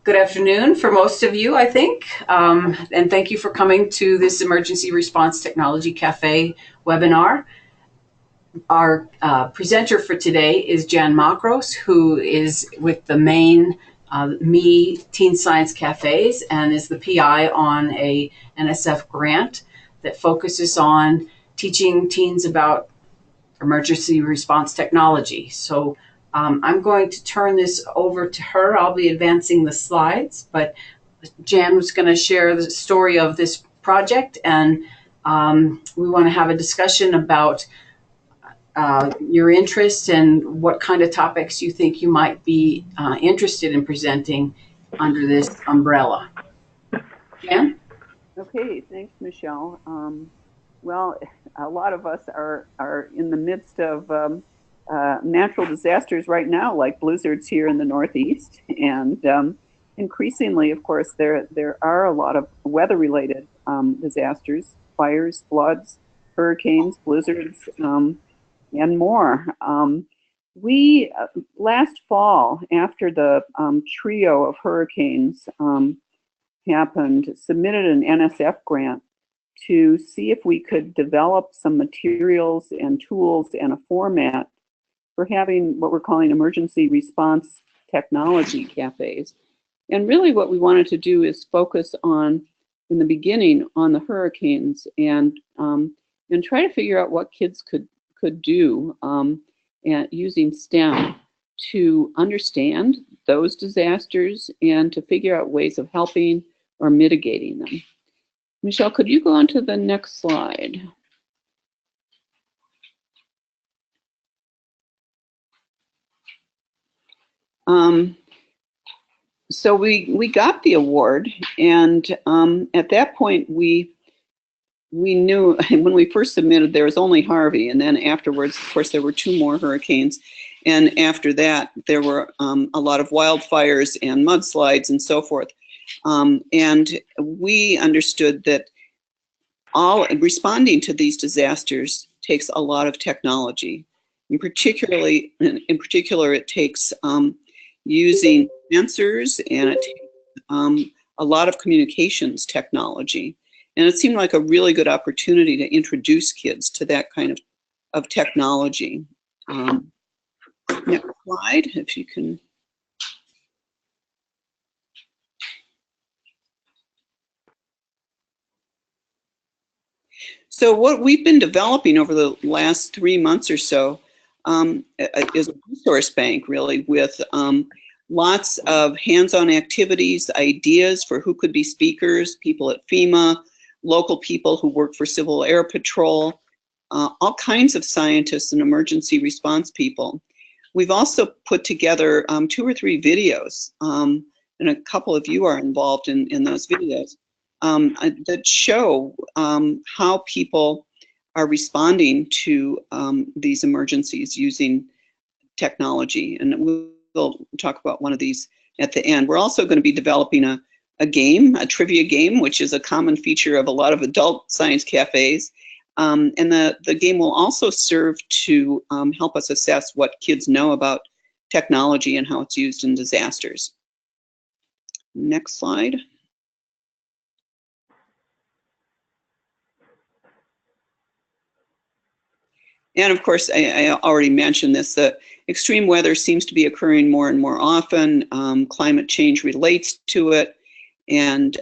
Good afternoon for most of you, I think, and thank you for coming to this Emergency Response Technology Cafe webinar. Our presenter for today is Jan Makros, who is with the main Me Teen Science Cafes and is the PI on a NSF grant that focuses on teaching teens about emergency response technology. So I'm going to turn this over to her. I'll be advancing the slides, but Jan was going to share the story of this project, and we want to have a discussion about your interests and what kind of topics you think you might be interested in presenting under this umbrella. Jan? Okay, thanks, Michelle. Well, a lot of us are in the midst of natural disasters right now, like blizzards here in the Northeast, and increasingly, of course, there are a lot of weather-related disasters: fires, floods, hurricanes, blizzards, and more. We last fall, after the trio of hurricanes happened, submitted an NSF grant to see if we could develop some materials and tools and a format for having what we're calling emergency response technology cafes. And really what we wanted to do is focus on, in the beginning, on the hurricanes and try to figure out what kids could do and using STEM to understand those disasters and to figure out ways of helping or mitigating them. Michelle, could you go on to the next slide? So we got the award, and at that point we knew when we first submitted there was only Harvey, and then afterwards, of course, there were two more hurricanes, and after that there were a lot of wildfires and mudslides and so forth. And we understood that responding to these disasters takes a lot of technology. In particular, it takes using sensors, and it takes a lot of communications technology. And it seemed like a really good opportunity to introduce kids to that kind of technology. Next slide, if you can. So what we've been developing over the last 3 months or so is a resource bank, really, with lots of hands-on activities, ideas for who could be speakers, people at FEMA, local people who work for Civil Air Patrol, all kinds of scientists and emergency response people. We've also put together 2 or 3 videos, and a couple of you are involved in those videos, that show how people are responding to these emergencies using technology. And we'll talk about one of these at the end. We're also going to be developing a game, a trivia game, which is a common feature of a lot of adult science cafes. And the game will also serve to help us assess what kids know about technology and how it's used in disasters. Next slide. And of course, I already mentioned this, that extreme weather seems to be occurring more and more often. Climate change relates to it. And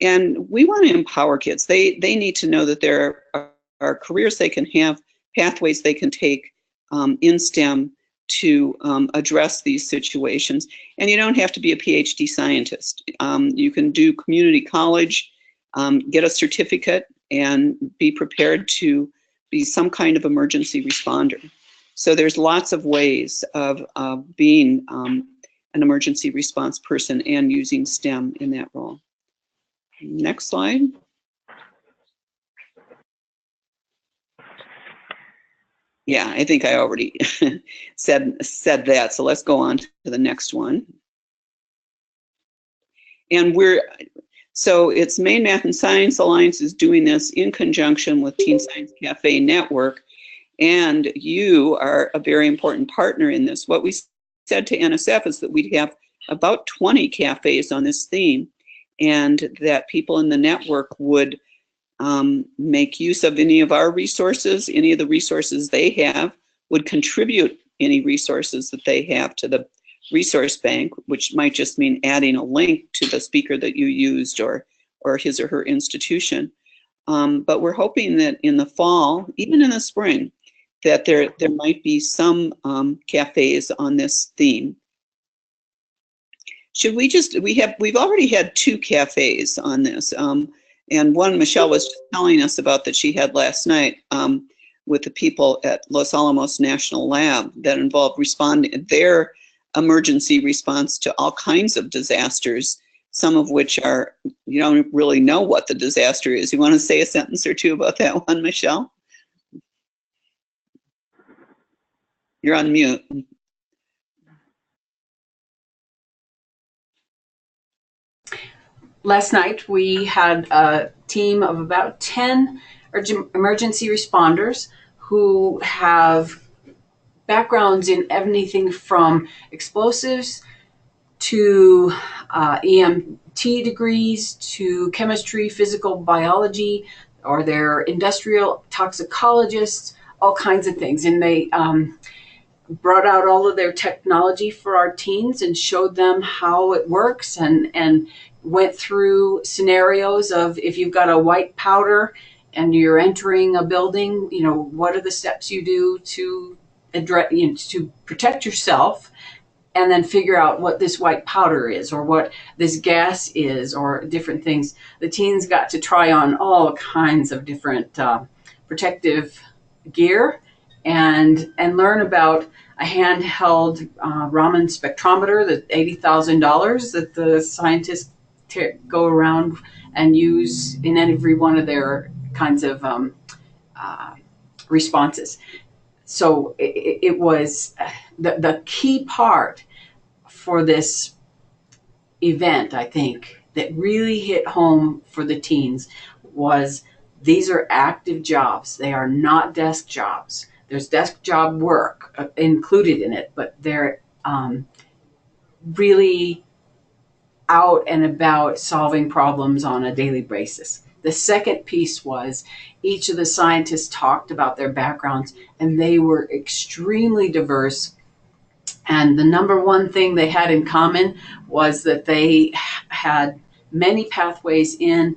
we want to empower kids. They need to know that there are careers they can have, pathways they can take in STEM to address these situations. And you don't have to be a PhD scientist. You can do community college, get a certificate, and be prepared to be some kind of emergency responder. So there's lots of ways of being an emergency response person and using STEM in that role. Next slide. Yeah, I think I already said that, so let's go on to the next one. And so it's Maine Math and Science Alliance is doing this in conjunction with Teen Science Cafe Network, and you are a very important partner in this. What we said to NSF is that we'd have about 20 cafes on this theme, and that people in the network would make use of any of our resources, any of the resources they have, would contribute any resources that they have to the resource bank, which might just mean adding a link to the speaker that you used or his or her institution. But we're hoping that in the fall, even in the spring, that there might be some cafes on this theme. Should we just, we've already had 2 cafes on this, and one Michelle was telling us about that she had last night with the people at Los Alamos National Lab that involved responding, their emergency response to all kinds of disasters, some of which are, you don't really know what the disaster is. You want to say a sentence or two about that one, Michelle? You're on mute. Last night, we had a team of about 10 emergency responders who have backgrounds in anything from explosives to EMT degrees to chemistry, physical biology, or they're industrial toxicologists, all kinds of things. And they brought out all of their technology for our teens and showed them how it works, and went through scenarios of if you've got a white powder and you're entering a building, you know, what are the steps you do to address, you know, to protect yourself, and then figure out what this white powder is or what this gas is or different things. The teens got to try on all kinds of different protective gear and learn about a handheld Raman spectrometer, that $80,000 that the scientists go around and use in every one of their kinds of responses. So it was the key part for this event, I think, that really hit home for the teens was these are active jobs. They are not desk jobs. There's desk job work included in it, but they're really out and about solving problems on a daily basis. The second piece was each of the scientists talked about their backgrounds, and they were extremely diverse. And the number one thing they had in common was that they had many pathways in,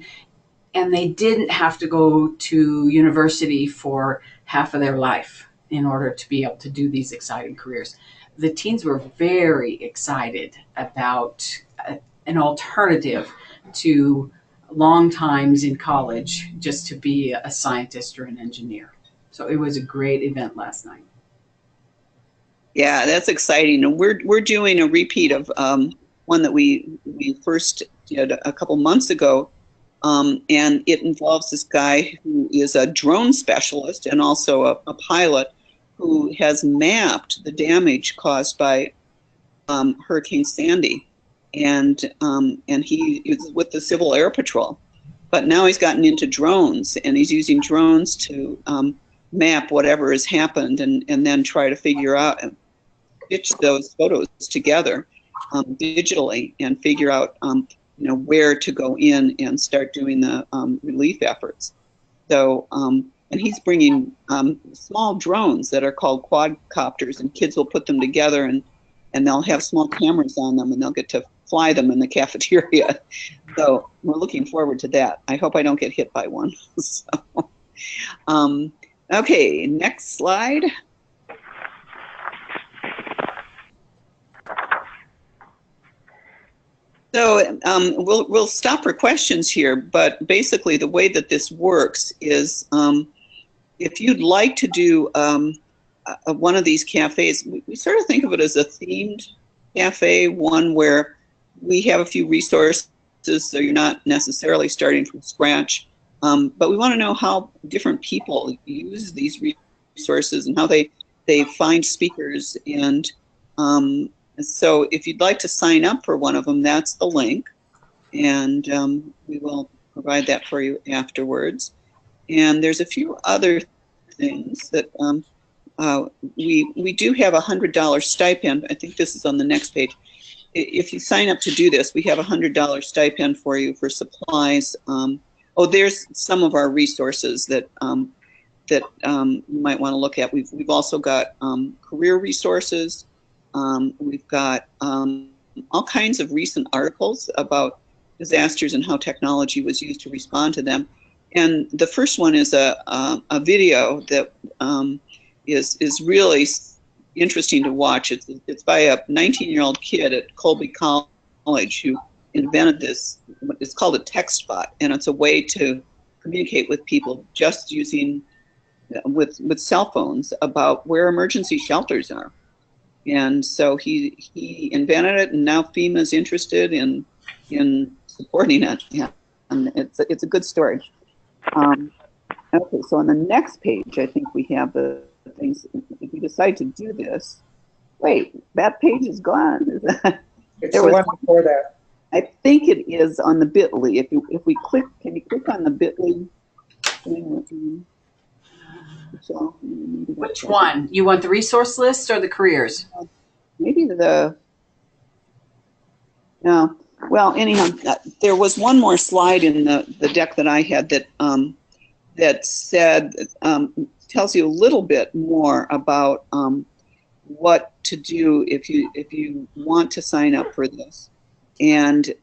and they didn't have to go to university for half of their life in order to be able to do these exciting careers. The teens were very excited about an alternative to long times in college just to be a scientist or an engineer. So it was a great event last night. Yeah, that's exciting. And we're doing a repeat of one that we first did a couple months ago. And it involves this guy who is a drone specialist and also a pilot who has mapped the damage caused by Hurricane Sandy. And he is with the Civil Air Patrol. But now he's gotten into drones, and he's using drones to map whatever has happened and then try to figure out and stitch those photos together digitally and figure out where to go in and start doing the relief efforts. So, and he's bringing small drones that are called quadcopters, and kids will put them together and they'll have small cameras on them, and they'll get to fly them in the cafeteria. So we're looking forward to that. I hope I don't get hit by one. So, okay, next slide. So we'll stop for questions here, but basically the way that this works is if you'd like to do one of these cafes, we sort of think of it as a themed cafe, one where we have a few resources, so you're not necessarily starting from scratch, but we want to know how different people use these resources and how they find speakers. And so if you'd like to sign up for one of them, that's the link, and we will provide that for you afterwards. And there's a few other things that we do have a $100 stipend. I think this is on the next page. if you sign up to do this, we have a $100 stipend for you for supplies. Oh, there's some of our resources that you might want to look at. We've also got career resources. We've got all kinds of recent articles about disasters and how technology was used to respond to them. And the first one is a video that is really interesting to watch. It's by a 19-year-old kid at Colby College who invented this. It's called a text bot, and it's a way to communicate with people just using with cell phones about where emergency shelters are. And so he invented it, and now FEMA's interested in supporting it. Yeah, and it's a good story. Okay, so on the next page, I think we have the things. If we decide to do this, wait, that page is gone. It's the one before that. I think it is on the Bitly. If we click, can you click on the Bitly thing? So, which one? You want the resource list or the careers? Maybe no. Well, anyhow, there was one more slide in the deck that I had that said tells you a little bit more about what to do if you want to sign up for this. And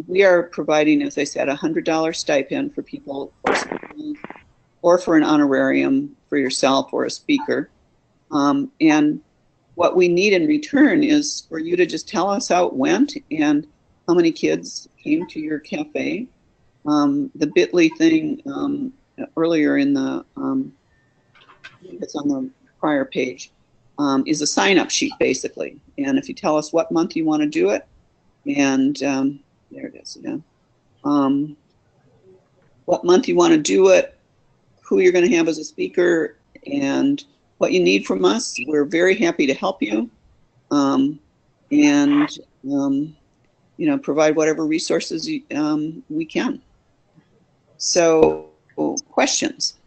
we are providing, as I said, a $100 stipend for people, or for an honorarium for yourself or a speaker. And what we need in return is for you to just tell us how it went and how many kids came to your cafe. The Bitly thing earlier in the, it's on the prior page, is a sign-up sheet basically. And if you tell us what month you want to do it, and there it is, yeah. What month you want to do it, who you're going to have as a speaker, and what you need from us. We're very happy to help you, and provide whatever resources we can. So, questions?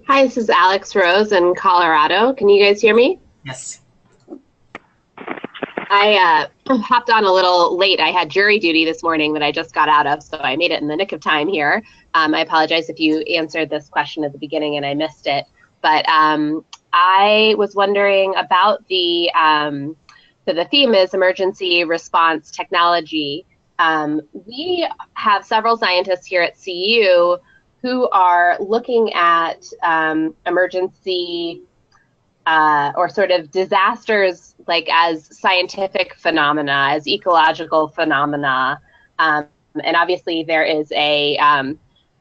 Hi, this is Alex Rose in Colorado. Can you guys hear me? Yes. I hopped on a little late. I had jury duty this morning that I just got out of, so I made it in the nick of time here. I apologize if you answered this question at the beginning and I missed it. But I was wondering about so the theme is emergency response technology. We have several scientists here at CU who are looking at emergency or sort of disasters like as scientific phenomena, as ecological phenomena. And obviously there is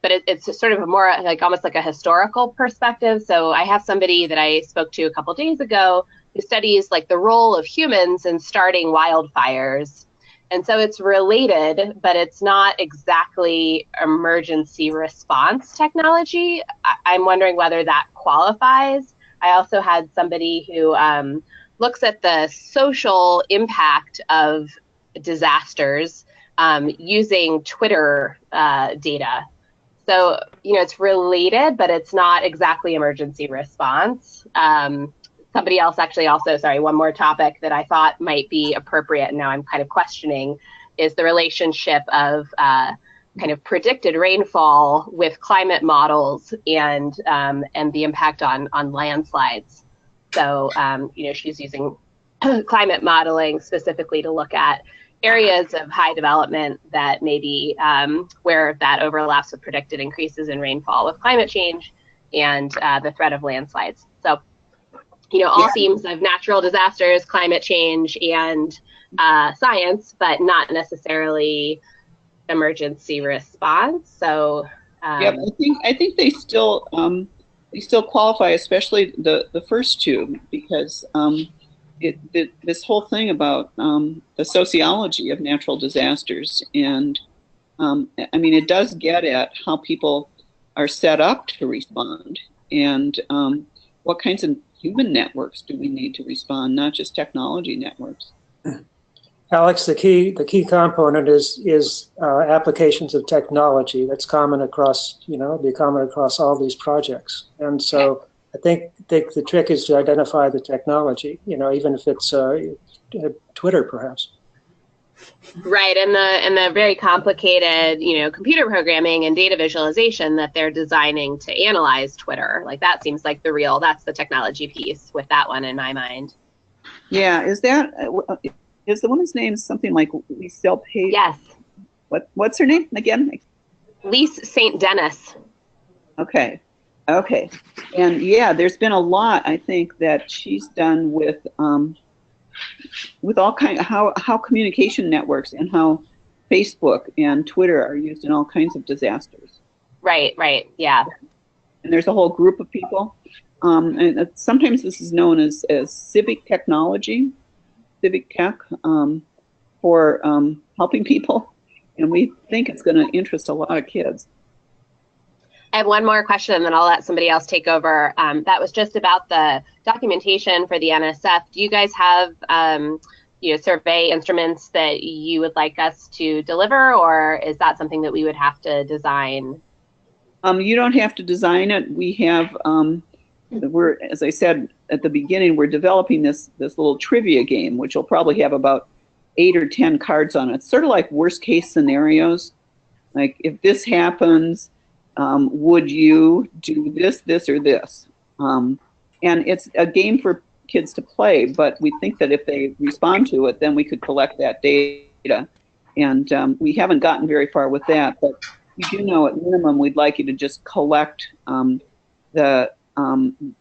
but it's sort of a more like almost like a historical perspective. So I have somebody that I spoke to a couple days ago who studies like the role of humans in starting wildfires. And so it's related, but it's not exactly emergency response technology. I'm wondering whether that qualifies. I also had somebody who looks at the social impact of disasters using Twitter data. So, it's related, but it's not exactly emergency response. Somebody else actually also, one more topic that I thought might be appropriate, and now I'm kind of questioning, is the relationship of kind of predicted rainfall with climate models and the impact on landslides. So, she's using climate modeling specifically to look at areas of high development that maybe where that overlaps with predicted increases in rainfall with climate change and the threat of landslides. So, all themes of natural disasters, climate change, and science, but not necessarily emergency response. So, yeah, I think they still qualify, especially the first two, because this whole thing about the sociology of natural disasters, and it does get at how people are set up to respond, and what kinds of human networks do we need to respond, not just technology networks. Alex, the key component is applications of technology. That's common across, be common across all these projects. And so I think the trick is to identify the technology, even if it's Twitter, perhaps. Right, and the very complicated, computer programming and data visualization that they're designing to analyze Twitter. Like that seems like that's the technology piece with that one in my mind. Yeah, is the woman's name something like Lisel Page? Yes. What's her name again? Lise St. Dennis. Okay. And yeah, there's been a lot, I think, that she's done with all kinds of how communication networks and how Facebook and Twitter are used in all kinds of disasters. Right, yeah. And there's a whole group of people. And sometimes this is known as civic tech, for helping people. And we think it's going to interest a lot of kids. I have one more question, and then I'll let somebody else take over. That was just about the documentation for the NSF. Do you guys have, survey instruments that you would like us to deliver, or is that something that we would have to design? You don't have to design it. We have, as I said at the beginning, we're developing this little trivia game, which will probably have about 8 or 10 cards on it. It's sort of like worst case scenarios. Like if this happens, would you do this, or this? And it's a game for kids to play, but we think that if they respond to it, then we could collect that data. And we haven't gotten very far with that, but you do know at minimum we'd like you to just collect the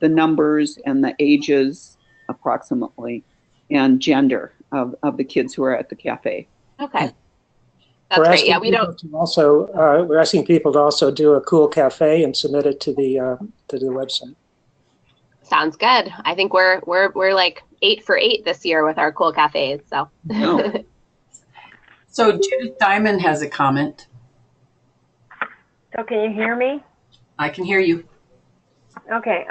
numbers and the ages approximately and gender of the kids who are at the cafe. Okay. That's great. Yeah, we're asking people to also do a cool cafe and submit it to the website. Sounds good. I think we're like 8 for 8 this year with our cool cafes. So. Oh. So Judith Diamond has a comment. So can you hear me? I can hear you. Okay.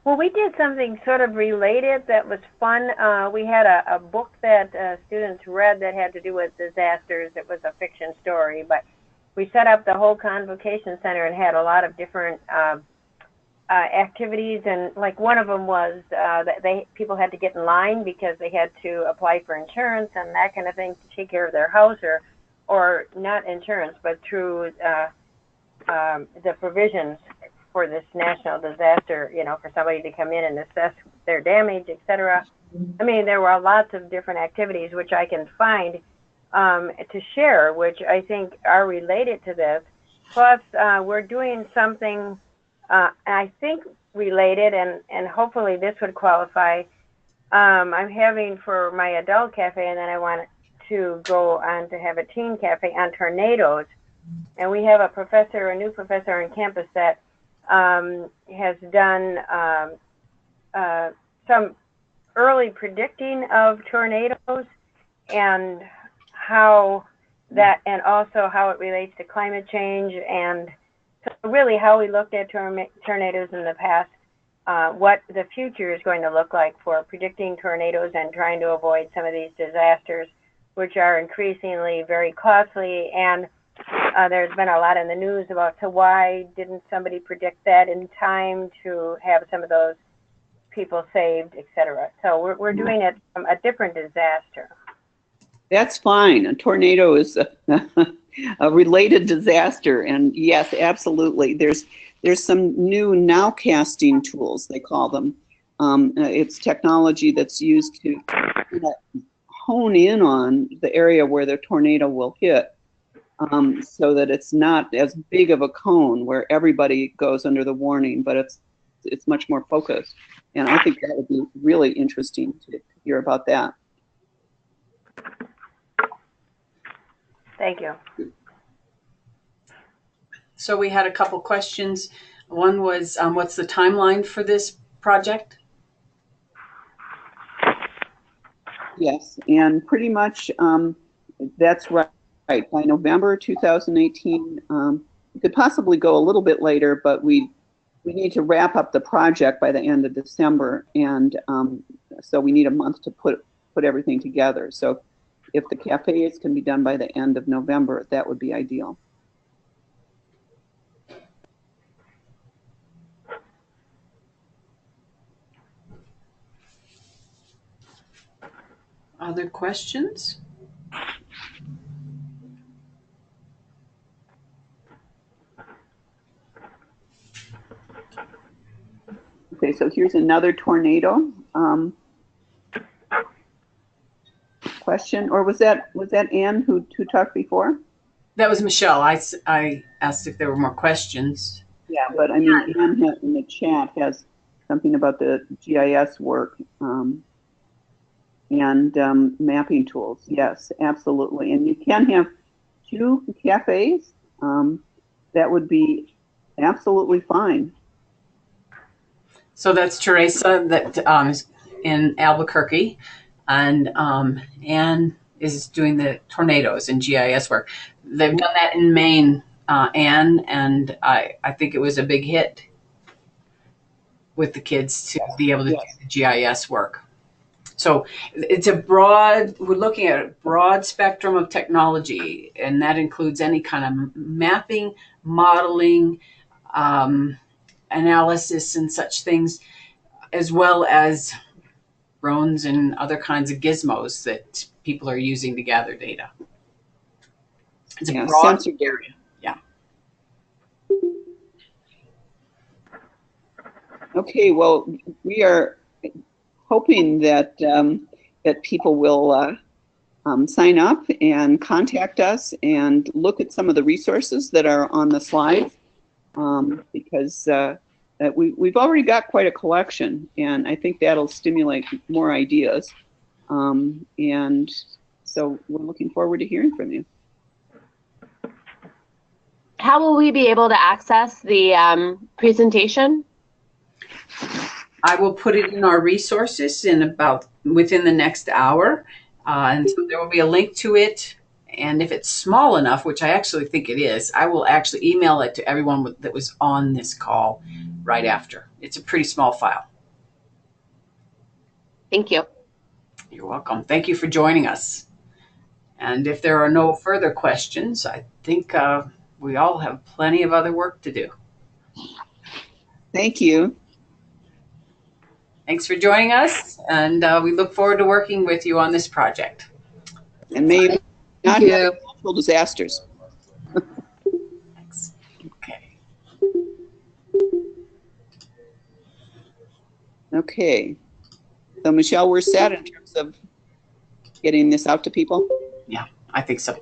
Well, we did something sort of related that was fun. We had a book that students read that had to do with disasters. It was a fiction story, but we set up the whole convocation center and had a lot of different activities. And like one of them was that people had to get in line because they had to apply for insurance and that kind of thing to take care of their house, or not insurance, but through the provisions for this national disaster, for somebody to come in and assess their damage, etc. I mean, there were lots of different activities which I can find to share, which I think are related to this. Plus, we're doing something, I think, related, and hopefully this would qualify. I'm having for my adult cafe, and then I want to go on to have a teen cafe on tornadoes. And we have a new professor on campus that has done some early predicting of tornadoes and and also how it relates to climate change, and so really how we looked at tornadoes in the past, what the future is going to look like for predicting tornadoes and trying to avoid some of these disasters, which are increasingly very costly. And there's been a lot in the news about, so why didn't somebody predict that in time to have some of those people saved, etc. So we're doing it from a different disaster. That's fine. A tornado is a related disaster, and yes, absolutely. There's some new nowcasting tools, they call them. It's technology that's used to hone in on the area where the tornado will hit. So that it's not as big of a cone where everybody goes under the warning, but it's much more focused. And I think that would be really interesting to hear about that. Thank you. So we had a couple questions. One was, what's the timeline for this project? Yes, and pretty much that's right. By November 2018, we could possibly go a little bit later, but we need to wrap up the project by the end of December, and so we need a month to put everything together. So if the cafes can be done by the end of November, that would be ideal. other questions? Okay, so here's another tornado question, or was that Anne who talked before? That was Michelle. I asked if there were more questions. Yeah, but I mean, Anne in the chat has something about the GIS work and mapping tools. Yes, absolutely. And you can have 2 cafes. That would be absolutely fine. So that's Teresa that is in Albuquerque, and Anne is doing the tornadoes and GIS work. They've done that in Maine, Anne, and I think it was a big hit with the kids to be able to do the GIS work. So it's we're looking at a broad spectrum of technology, and that includes any kind of mapping, modeling, analysis and such things, as well as drones and other kinds of gizmos that people are using to gather data. It's a broad area. Yeah. Okay, well, we are hoping that that people will sign up and contact us and look at some of the resources that are on the slides, because we've already got quite a collection, and I think that'll stimulate more ideas. And so we're looking forward to hearing from you. How will we be able to access the presentation? I will put it in our resources within the next hour. And so there will be a link to it. And if it's small enough, which I actually think it is, I will actually email it to everyone that was on this call right after. It's a pretty small file. Thank you. You're welcome. Thank you for joining us. And if there are no further questions, I think we all have plenty of other work to do. Thank you. Thanks for joining us, and we look forward to working with you on this project. And maybe not have natural disasters. Thanks. Okay. Okay. So Michelle, we're set in terms of getting this out to people? Yeah, I think so.